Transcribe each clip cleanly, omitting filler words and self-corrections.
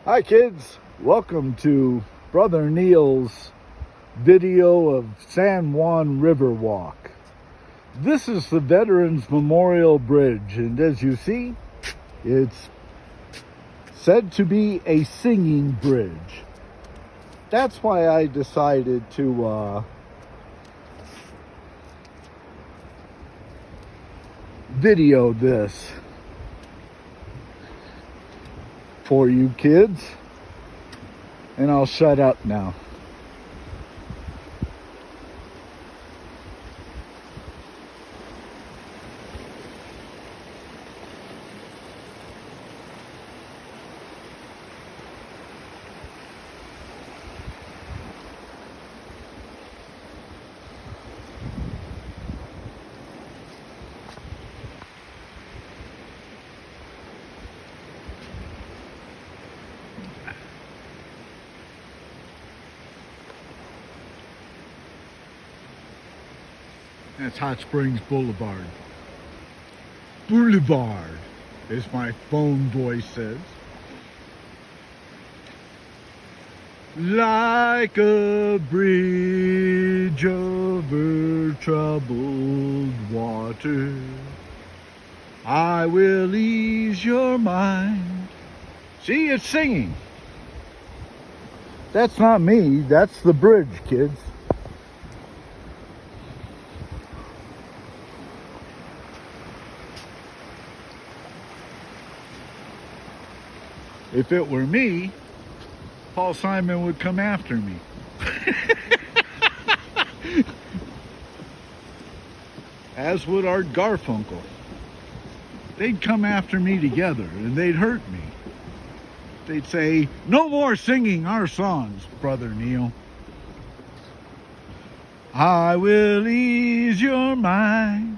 Hi kids, welcome to Brother Neil's video of San Juan River Walk. This is the Veterans Memorial Bridge, and as you see, it's said to be a singing bridge. That's why I decided to video this for you kids, and I'll shut up now. That's Hot Springs Boulevard. Boulevard, as my phone voice says. Like a bridge over troubled water, I will ease your mind. See, it's singing. That's not me, that's the bridge, kids. If it were me, Paul Simon would come after me. As would Art Garfunkel. They'd come after me together and they'd hurt me. They'd say, "No more singing our songs, Brother Neil. I will ease your mind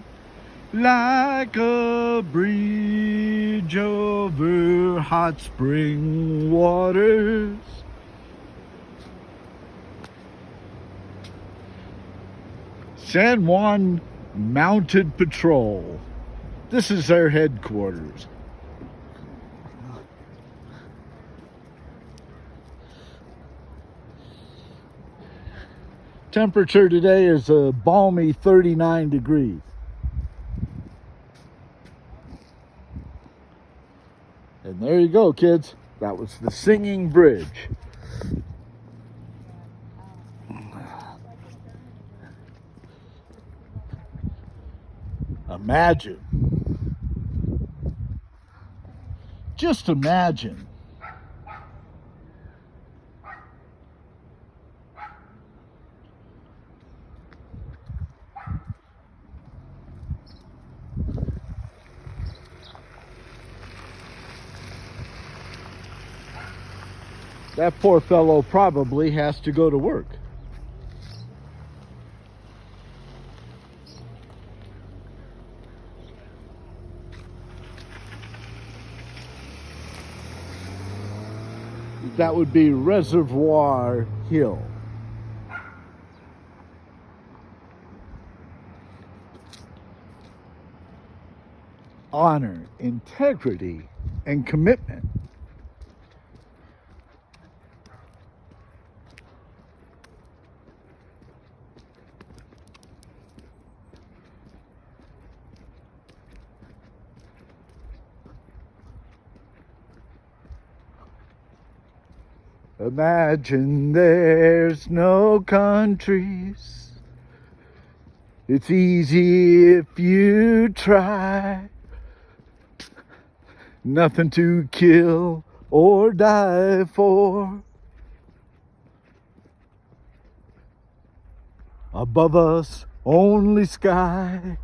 like a bridge over hot spring waters." San Juan Mounted Patrol. This is their headquarters. Temperature today is a balmy 39 degrees. And there you go, kids. That was the singing bridge. Imagine. Just imagine. That poor fellow probably has to go to work. That would be Reservoir Hill. Honor, integrity, and commitment. Imagine there's no countries. It's easy if you try. Nothing to kill or die for. Above us, only sky.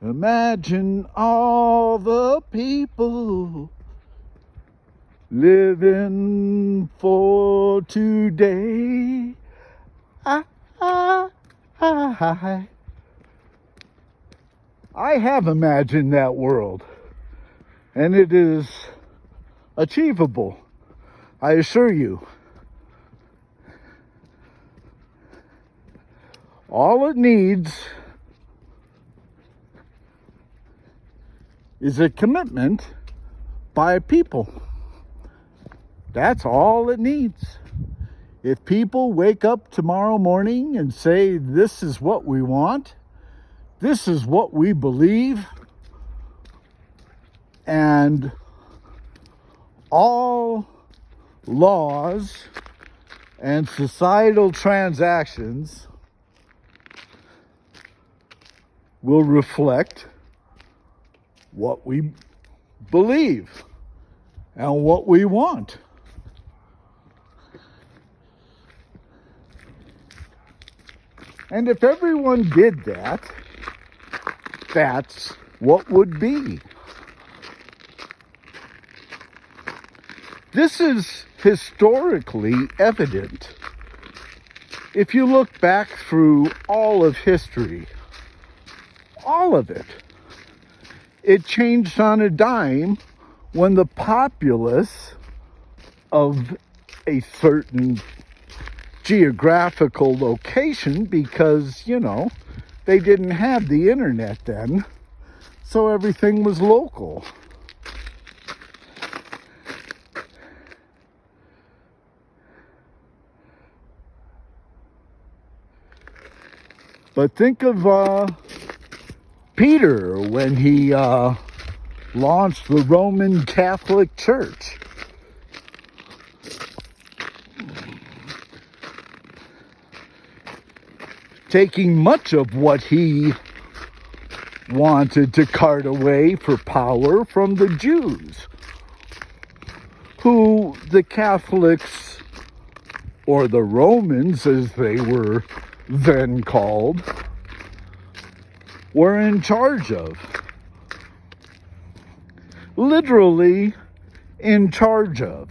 Imagine all the people living for today. I have imagined that world, and it is achievable, I assure you. All it needs is a commitment by people. That's all it needs. If people wake up tomorrow morning and say, this is what we want, this is what we believe, and all laws and societal transactions will reflect what we believe and what we want. And if everyone did that, that's what would be. This is historically evident. If you look back through all of history, all of it, it changed on a dime when the populace of a certain geographical location, because, they didn't have the internet then, so everything was local. But think of Peter when he launched the Roman Catholic Church. Taking much of what he wanted to cart away for power from the Jews, who the Catholics, or the Romans as they were then called, were in charge of. Literally in charge of.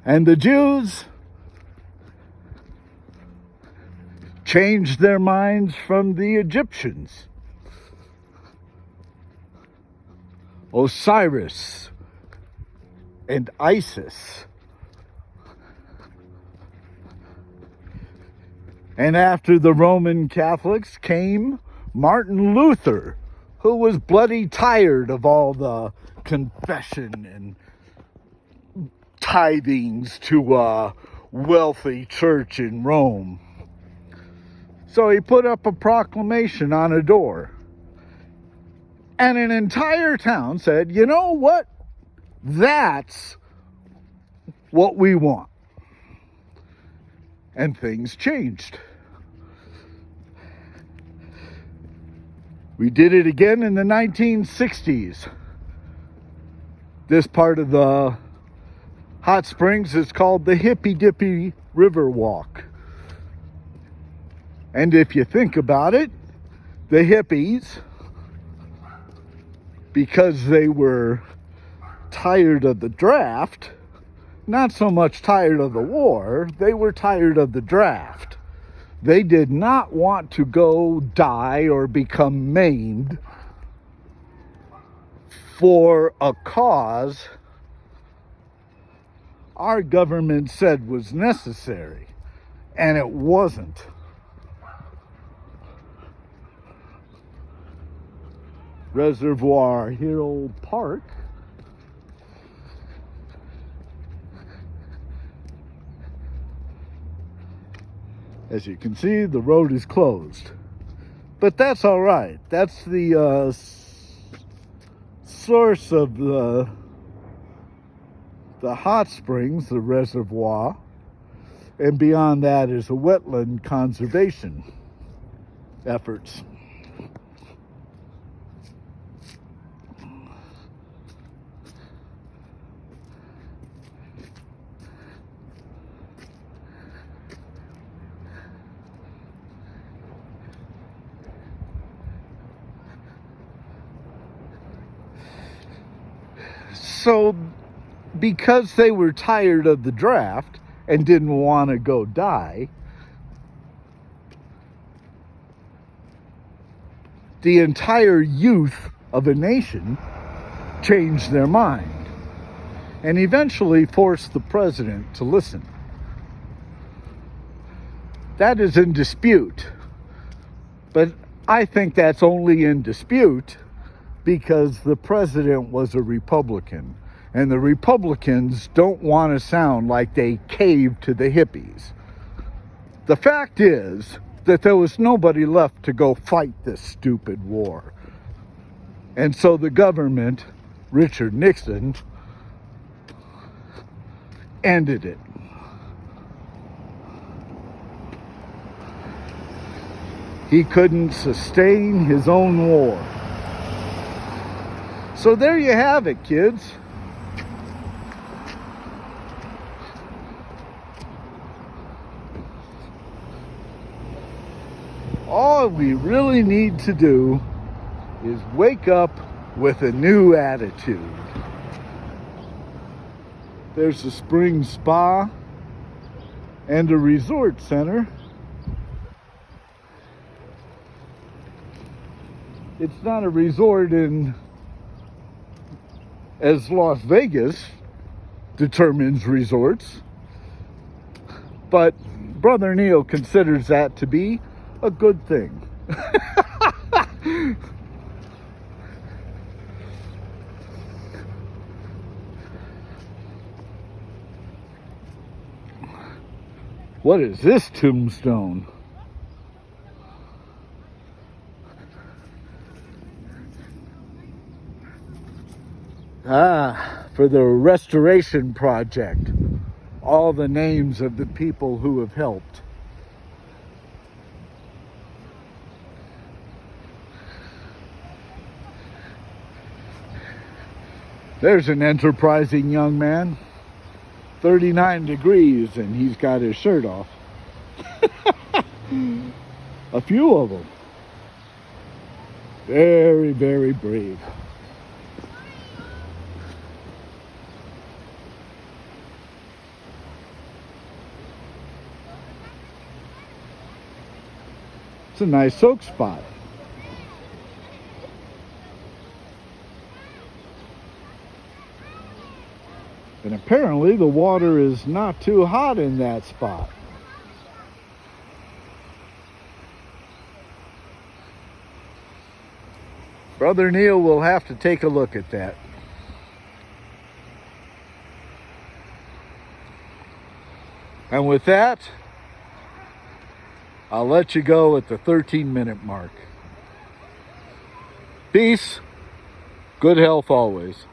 And the Jews changed their minds from the Egyptians. Osiris and Isis. And after the Roman Catholics came Martin Luther, who was bloody tired of all the confession and tithings to a wealthy church in Rome. So he put up a proclamation on a door. And an entire town said, you know what? That's what we want. And things changed. We did it again in the 1960s. This part of the Hot Springs is called the Hippy Dippy River Walk. And if you think about it, the hippies, because they were tired of the draft, not so much tired of the war, they were tired of the draft. They did not want to go die or become maimed for a cause our government said was necessary, and it wasn't. Reservoir Hill Park. As you can see, the road is closed. But that's all right. That's the source of the hot springs, the reservoir. And beyond that is a wetland conservation efforts. So, because they were tired of the draft and didn't want to go die, the entire youth of a nation changed their mind and eventually forced the president to listen. That is in dispute. But I think that's only in dispute because the president was a Republican. And the Republicans don't want to sound like they caved to the hippies. The fact is that there was nobody left to go fight this stupid war. And so the government, Richard Nixon, ended it. He couldn't sustain his own war. So there you have it, kids. All we really need to do is wake up with a new attitude. There's a spring spa and a resort center. It's not a resort as Las Vegas determines resorts, but Brother Neil considers that to be a good thing. What is this tombstone? For the restoration project. All the names of the people who have helped. There's an enterprising young man. 39 degrees and he's got his shirt off. A few of them. Very, very brave. It's a nice soak spot. And apparently the water is not too hot in that spot. Brother Neil will have to take a look at that. And with that, I'll let you go at the 13-minute mark. Peace. Good health always.